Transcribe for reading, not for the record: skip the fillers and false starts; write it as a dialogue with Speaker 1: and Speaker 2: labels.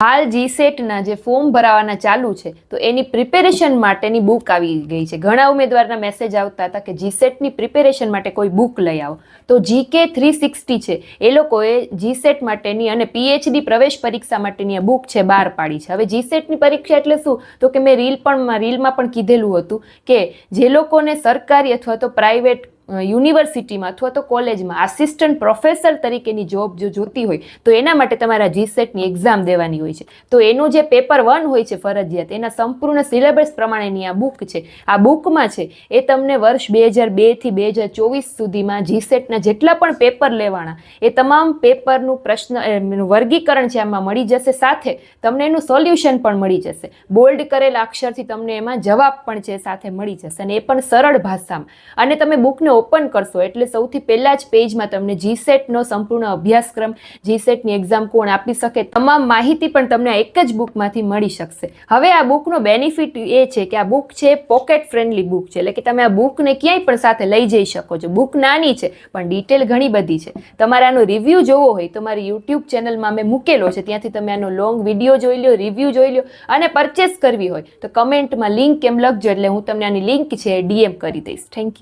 Speaker 1: હાલ જીસેટના જે ફોર્મ ભરાવાના ચાલુ છે તો એની પ્રિપેરેશન માટેની બુક આવી ગઈ છે. ઘણા ઉમેદવારના મેસેજ આવતા હતા કે જીસેટની પ્રિપેરેશન માટે કોઈ બુક લઈ આવો. તો GK 360 છે એ લોકોએ જીસેટ માટેની અને PhD પ્રવેશ પરીક્ષા માટેની આ બુક છે બહાર પાડી છે. હવે જીસેટની પરીક્ષા એટલે શું? તો કે મેં રીલમાં પણ કીધેલું હતું કે જે લોકોને સરકારી અથવા તો પ્રાઇવેટ યુનિવર્સિટીમાં અથવા તો કોલેજમાં આસિસ્ટન્ટ પ્રોફેસર તરીકેની જોબ જો જોતી હોય તો એના માટે તમારા જીસેટની એક્ઝામ દેવાની હોય છે. તો એનું જે પેપર 1 હોય છે ફરજિયાત, એના સંપૂર્ણ સિલેબસ પ્રમાણેની આ બુક છે. આ બુકમાં છે એ તમને વર્ષ 2002 થી 2024 સુધીમાં જીસેટના જેટલા પણ પેપર લેવાના એ તમામ પેપરનું વર્ગીકરણ છે આમાં મળી જશે. સાથે તમને એનું સોલ્યુશન પણ મળી જશે. બોલ્ડ કરેલા અક્ષરથી તમને એમાં જવાબ પણ છે સાથે મળી જશે, અને એ પણ સરળ ભાષામાં. અને તમે બુકને ઓપન કરશો એટલે સૌથી પહેલા જ પેજમાં તમને જીસેટનો સંપૂર્ણ અભ્યાસક્રમ, જીસેટની એક્ઝામ કોણ આપી શકે, તમામ માહિતી પણ તમને એક જ બુકમાંથી મળી શકશે. હવે આ બુકનો બેનિફિટ એ છે કે આ બુક છે પોકેટ ફ્રેન્ડલી બુક છે, એટલે કે તમે આ બુકને ક્યાંય પણ સાથે લઈ જઈ શકો છો. બુક નાની છે પણ ડિટેલ ઘણી બધી છે. તમારે આનો રિવ્યૂ જોવો હોય તો મારી યુટ્યુબ ચેનલમાં મેં મૂકેલો છે, ત્યાંથી તમે આનો લોંગ વિડીયો જોઈ લો, રિવ્યૂ જોઈ લો. અને પરચેસ કરવી હોય તો કમેન્ટમાં લિંક એમ લખજો એટલે હું તમને આની લિંક છે DM કરી દઈશ. Thank you.